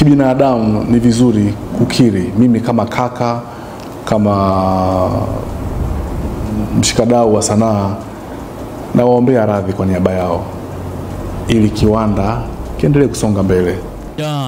kibinadamu ni vizuri kukiri. Mimi kama kaka, kama mshikadau wa sanaa, na waombea radhi kwa niaba yao ili kiwanda kiendelee kusonga mbele.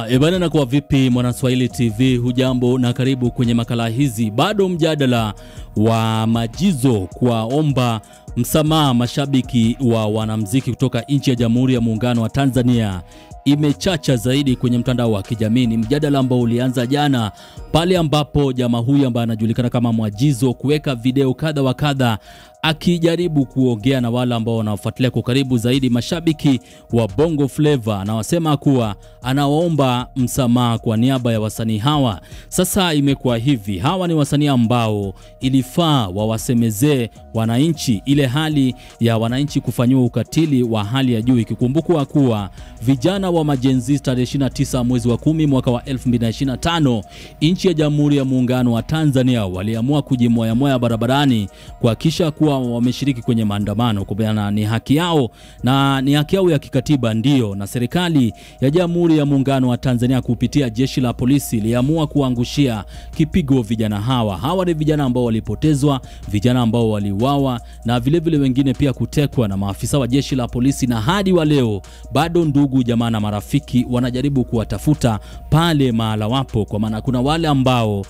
Ebana, na kwa vipi Mwanaswahili TV, hujambo na karibu kwenye makala hizi. Bado mjadala wa Majizo kuwaomba msamaha mashabiki wa wanamuziki kutoka nchi ya Jamhuri ya Muungano wa Tanzania imechacha zaidi kwenye mtandao wa kijamii. Ni mjadala ambao ulianza jana pale ambapo jamaa huyu ambaye anajulikana kama Majizo kuweka video kadha wa kadha akijaribu kuongea na wale ambao wanafuatilia kwa karibu zaidi mashabiki wa Bongo Flava, na wasema kuwa anawaomba msamaha kwa niaba ya wasanii hawa. Sasa imekuwa hivi, hawa ni wasanii ambao ilifaa wawasemezee wananchi ile hali ya wananchi kufanywa ukatili wa hali ya juu, ikikumbukwa kuwa vijana wa majenzi tarehe 29 mwezi wa 10 mwaka wa 2025 nchi ya Jamhuri ya Muungano wa Tanzania waliamua kujimoya barabarani kuhakikisha kuwa wameshiriki kwenye maandamano kubeana ni haki yao, na ni haki yao ya kikatiba ndio, na serikali ya Jamhuri ya Muungano wa Tanzania kupitia jeshi la polisi iliamua kuangushia kipigo vijana hawa. Hawa ni vijana ambao walipotezwa, vijana ambao waliuawa, na vile vile wengine pia kutekwa na maafisa wa jeshi la polisi, na hadi wa leo bado ndugu jamaa na marafiki wanajaribu kuwatafuta pale mahala wapo, kwa maana kuna wale ambao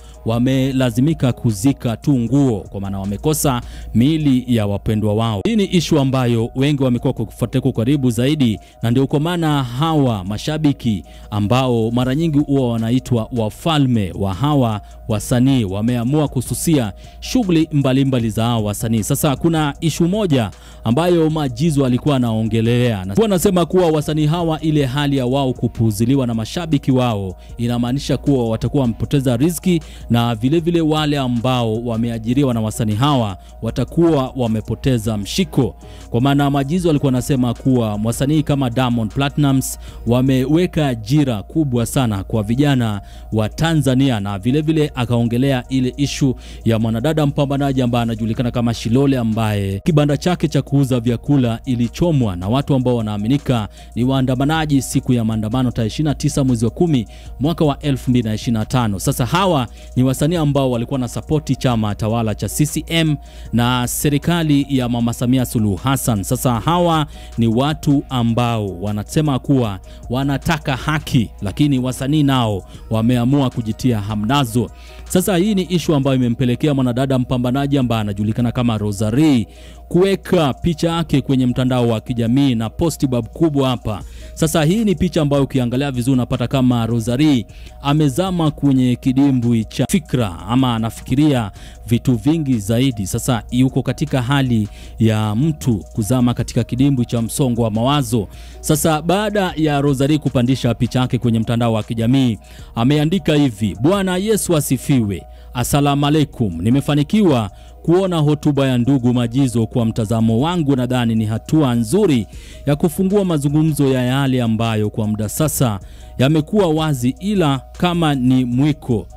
wamelazimika kuzika tu nguo kwa maana wamekosa miili ya wapendwa wao. Hii ni issue ambayo wengi wamekuwa kufuatilia kwa karibu zaidi, na ndio kwa maana hawa mashabiki ambao mara nyingi huwa wanaitwa wafalme wa hawa wasanii wameamua kususia shughuli mbalimbali za hawa wasanii. Sasa kuna issue moja ambayo Majizo alikuwa anaongelea, na anasema kuwa wasanii hawa ile hali ya wao kupuuziliwa na mashabiki wao inamaanisha kuwa watakuwa wamepoteza riziki, na vile vile wale ambao wameajiriwa na wasanii hawa watakuwa wamepoteza mshiko. Kwa maana Majizo alikuwa anasema kuwa wasanii kama Diamond Platnumz wameweka ajira kubwa sana kwa vijana wa Tanzania, na vile vile akaongelea ile issue ya mwanadada mpambanaji ambaye anajulikana kama Shilole ambaye kibanda chake cha kuuza vyakula ilichomwa na watu ambao wanaaminika ni waandamanaji siku ya maandamano tarehe 29 mwezi wa 10 mwaka wa 2025. Sasa hawa ni wasanii ambao walikuwa na support chama tawala cha CCM na serikali ya Mama Samia Suluhu Hassan. Sasa hawa ni watu ambao wanasema kuwa wanataka haki, lakini wasanii nao wameamua kujitia hamnazo. Sasa hii ni issue ambayo imempelekea mwanadada mpambanaji ambaye anajulikana kama Rosary kuweka picha yake kwenye mtandao wa kijamii na posti bab kubwa hapa. Sasa hii ni picha ambayo ukiangalia vizuri unapata kama Rosary amezama kwenye kidimbwi cha fikra, ama anafikiria vitu vingi zaidi. Sasa yuko katika hali ya mtu kuzama katika kidimbwi cha msongo wa mawazo. Sasa baada ya Rosary kupandisha picha yake kwenye mtandao wa kijamii, ameandika hivi: Bwana Yesu asifiwe, asalamu alaikum, nimefanikiwa kuona hotuba ya ndugu Majizo. Kwa mtazamo wangu nadhani ni hatua nzuri ya kufungua mazungumzo ya yale ambayo kwa muda sasa yamekuwa wazi, ila kama ni mwiko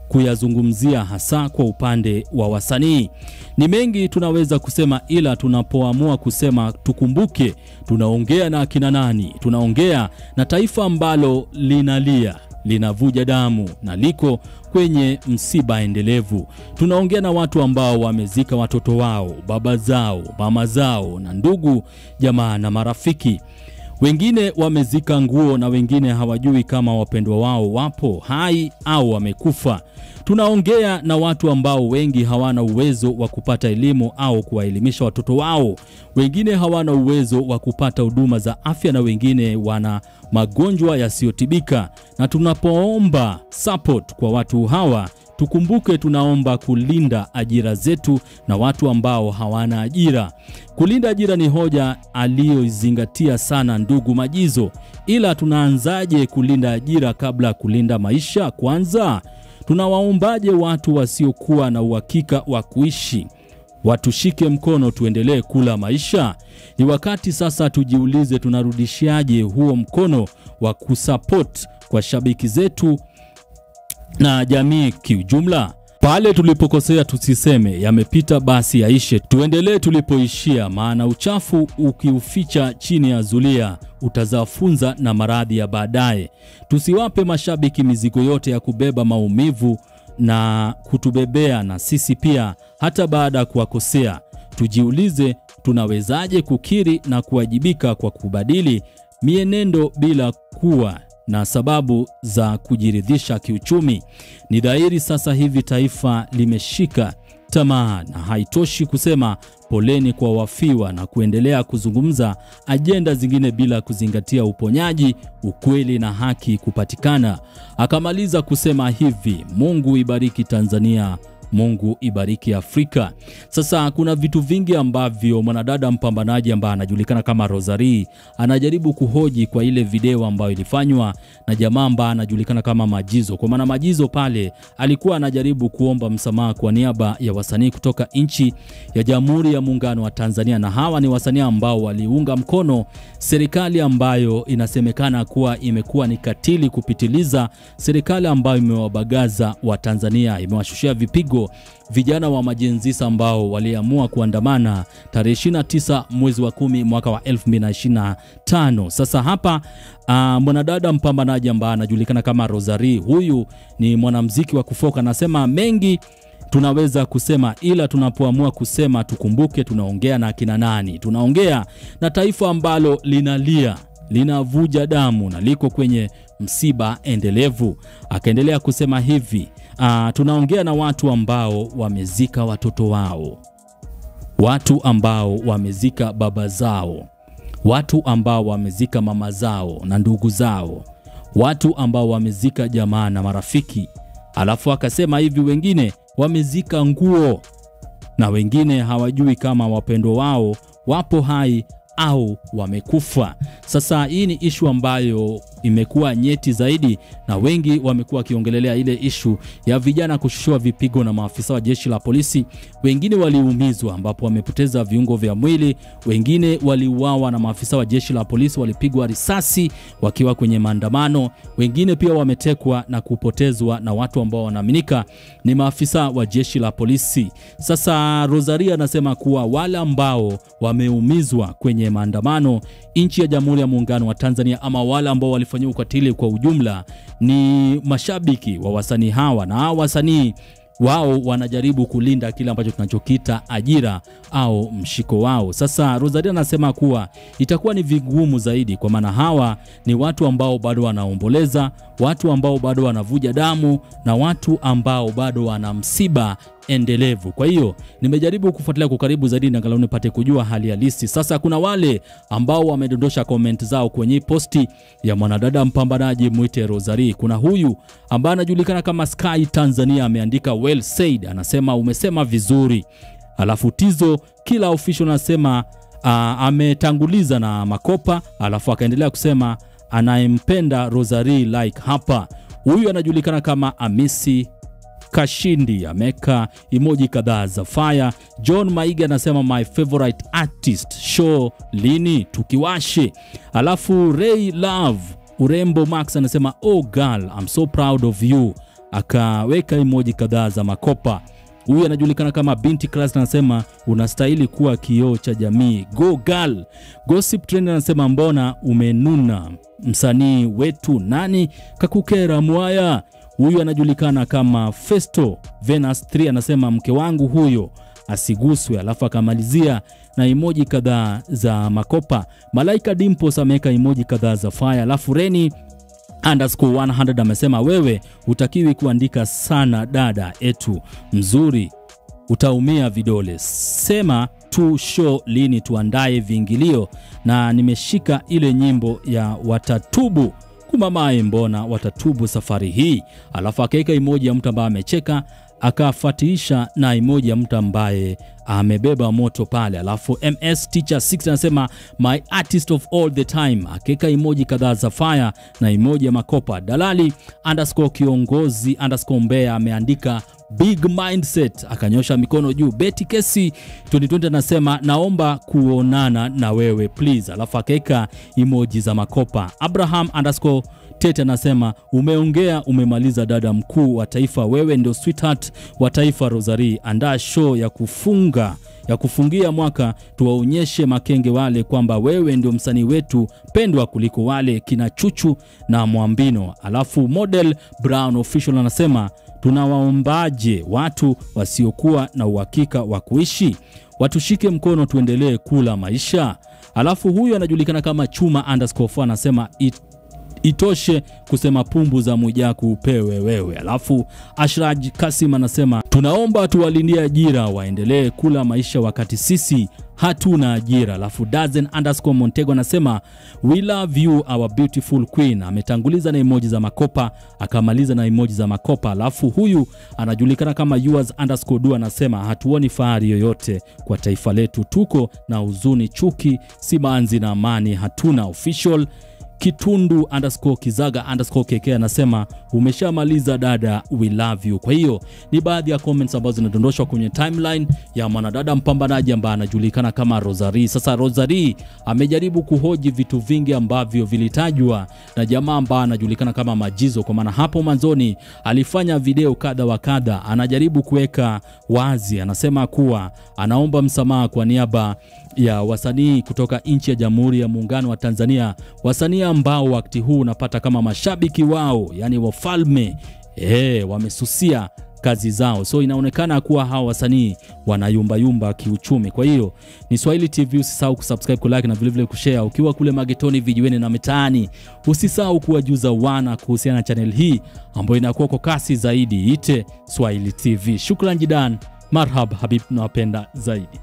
kuyazungumzia hasa kwa upande wa wasanii. Ni mengi tunaweza kusema, ila tunapoamua kusema tukumbuke tunaongea na akina nani. Tunaongea na taifa ambalo linalia, linavuja damu na liko kwenye msiba endelevu. Tunaongea na watu ambao wamezika watoto wao, baba zao, mama zao na ndugu jamaa na marafiki. Wengine wamezika nguo na wengine hawajui kama wapendwa wao wapo hai au wamekufa. Tunaongea na watu ambao wengi hawana uwezo wa kupata elimu au kuwaelimisha watoto wao. Wengine hawana uwezo wa kupata huduma za afya, na wengine wana magonjwa yasiyotibika. Na tunapoomba support kwa watu hawa, tukumbuke tunaomba kulinda ajira zetu na watu ambao hawana ajira. Kulinda ajira ni hoja aliyozingatia sana ndugu Majizo, ila tunaanzaje kulinda ajira kabla kulinda maisha kwanza? Tunawaombaje watu wasiokuwa na uhakika wa kuishi watushike mkono tuendelee kula maisha? Ni wakati sasa tujiulize tunarudishiaje huo mkono wa kusupport kwa shabiki zetu na jamii kiujumla. Pale tulipokosea tusiseme yamepita basi yaishe, tuendelee tulipoishia, maana uchafu ukiuficha chini ya zulia utazafunza na maradhi ya baadaye. Tusiwape mashabiki mizigo yote ya kubeba maumivu na kutubebea na sisi pia hata baada ya kuwakosea. Tujiulize tunawezaje kukiri na kuwajibika kwa kubadili mienendo bila kuwa na sababu za kujiridhisha kiuchumi. Ni dhahiri sasa hivi taifa limeshika tamaa, na haitoshi kusema poleni kwa wafiwa na kuendelea kuzungumza ajenda zingine bila kuzingatia uponyaji, ukweli na haki kupatikana. Akamaliza kusema hivi: Mungu ibariki Tanzania, Mungu ibariki Afrika. Sasa kuna vitu vingi ambavyo mwanadada mpambanaji ambaye anajulikana kama Rosary anajaribu kuhoji kwa ile video ambayo ilifanywa na jamaa ambaye anajulikana kama Majizo. Kwa maana Majizo pale alikuwa anajaribu kuomba msamaha kwa niaba ya wasanii kutoka nchi ya Jamhuri ya Muungano wa Tanzania, na hawa ni wasanii ambao waliunga mkono serikali ambayo inasemekana kuwa imekuwa ni katili kupitiliza, serikali ambayo imewabagaza wa Tanzania, imewashushia vipigo vijana wa majenzisa ambao waliamua kuandamana tarehe 29 mwezi wa 10 mwaka wa 2025. Sasa hapa mwanadada mpambanaji ambaye anajulikana kama Rosary, huyu ni mwanamuziki wa kufoka, anasema mengi tunaweza kusema, ila tunapoamua kusema tukumbuke tunaongea na kina nani. Tunaongea na taifa ambalo linalia, linavuja damu na liko kwenye msiba endelevu. Akaendelea kusema hivi: tunaongea na watu ambao wamezika watoto wao, watu ambao wamezika baba zao, watu ambao wamezika mama zao na ndugu zao, watu ambao wamezika jamaa na marafiki. Alafu akasema hivi, wengine wamezika nguo na wengine hawajui kama wapendo wao wapo hai au wamekufa. Sasa hii ni issue ambayo imekuwa nyeti zaidi, na wengi wamekuwa kiongelelea ile issue ya vijana kushushwa vipigo na maafisa wa jeshi la polisi. Wengine waliumizwa ambapo wamepoteza viungo vya mwili, wengine waliuawa na maafisa wa jeshi la polisi, walipigwa risasi wakiwa kwenye maandamano, wengine pia wametekwa na kupotezwa na watu ambao wanaaminika ni maafisa wa jeshi la polisi. Sasa Rosary anasema kuwa wale ambao wameumizwa kwenye maandamano nchi ya Jamhuri ya Muungano wa Tanzania, ama wale ambao walifanywa ukatili kwa ujumla, ni mashabiki wa wasanii hawa, na hawa wasanii wao wanajaribu kulinda kile ambacho tunachokita ajira au mshiko wao. Sasa Rosary anasema kuwa itakuwa ni vigumu zaidi, kwa maana hawa ni watu ambao bado wanaomboleza, watu ambao bado wanavuja damu, na watu ambao bado wana msiba endelevu. Kwa hiyo nimejaribu kufuatilia kwa karibu zaidi na angalau nipate kujua hali halisi. Sasa kuna wale ambao wamedondosha comment zao kwenye posti ya mwanadada mpambanaji mwite Rosary. Kuna huyu ambaye anajulikana kama Sky Tanzania, ameandika well said, anasema umesema vizuri. Alafu Tizo kila official anasema ametanguliza na makopa, alafu akaendelea kusema anayempenda Rosary like hapa. Huyu anajulikana kama Amisi Kashindi, ameka emoji kadhaa za fire. John Maiga anasema my favorite artist, show lini tukiwashe. Alafu Ray Love Urembo Max anasema oh girl I'm so proud of you, akaweka emoji kadhaa za makopa. Huyu anajulikana kama Binti Class, anasema unastahili kuwa kioo cha jamii, go girl. Gossip Trend anasema mbona umenuna, msanii wetu nani kakukera mwaya. Huyu anajulikana kama Festo Venus 3 anasema mke wangu huyo asiguswe, alafu akamalizia na emoji kadhaa za makopa. Malaika Dimpos ameka emoji kadhaa za fire. Alafu Reni _100 amesema wewe utakiwi kuandika sana dada etu, mzuri utaumia vidole, sema tu show lini tuandae viingilio, na nimeshika ile nyimbo ya watatubu kumamae, mbona watatubu safari hii. Alafu akaweka emoji ya mtu ambaye amecheka, akafuatisha na emoji ya mtu ambaye amebeba moto pale. Alafu MS Teacher 6 anasema my artist of all the time, akaweka emoji kadhaa za fire na emoji ya makopa. Dalali _kiongozi _Mbeya ameandika Big Mindset akanyosha mikono juu. Betty Kesi 2020 anasema naomba kuonana na wewe please, alafu akaweka emoji za makopa. Abraham_Tete anasema umeongea umemaliza dada mkuu wa taifa, wewe ndio sweetheart wa taifa Rosary, andaa show ya kufungia mwaka tuwaonyeshe makenge wale kwamba wewe ndio msanii wetu pendwa kuliko wale kina Chuchu na Mwambino. Alafu Model Brown Official anasema tunawaombaje watu wasiokuwa na uhakika wa kuishi, watushike mkono tuendelee kula maisha. Alafu huyu anajulikana kama Chuma_4 anasema itoshe kusema pumbu za Mwijaku upewe wewe. Alafu Ashraj Kasim anasema tunaomba tuwalindie ajira waendelee kula maisha wakati sisi hatuna ajira. Alafu Dazen_Montego anasema we love you our beautiful queen. Ametanguliza na emoji za makopa akamaliza na emoji za makopa. Alafu huyu anajulikana kama yours_du anasema hatuoni fahari yoyote kwa taifa letu, tuko na huzuni, chuki, simanzi na amani hatuna. Official Kitundu_Kizaga_KK anasema umeshamaliza dada, we love you. Kwa hiyo ni baadhi ya comments ambazo zinadondoshwa kwenye timeline ya mwanadada mpambanaji ambaye anajulikana kama Rosary. Sasa Rosary amejaribu kuhoji vitu vingi ambavyo vilitajwa na jamaa ambaye anajulikana kama Majizo, kwa maana hapo mwanzoni alifanya video kadha wa kadha, anajaribu kuweka wazi, anasema kuwa anaomba msamaha kwa niaba ya wasanii kutoka nchi ya Jamhuri ya Muungano wa Tanzania, wasanii ambao wakati huu unapata kama mashabiki wao, yani wafalme wamesusia kazi zao. So inaonekana kuwa hawa wasanii wanayumba kiuchumi. Kwa hiyo ni Swahili TV, usisahau kusubscribe, kulike na vile vile kushare. Ukiwa kule magetoni, vijiweni na mitaani, usisahau kuwajuza wana kuhusiana na channel hii ambayo inakuwa kwa kasi zaidi. Ite Swahili TV. Shukran jidan, marhab habib, nawapenda zaidi.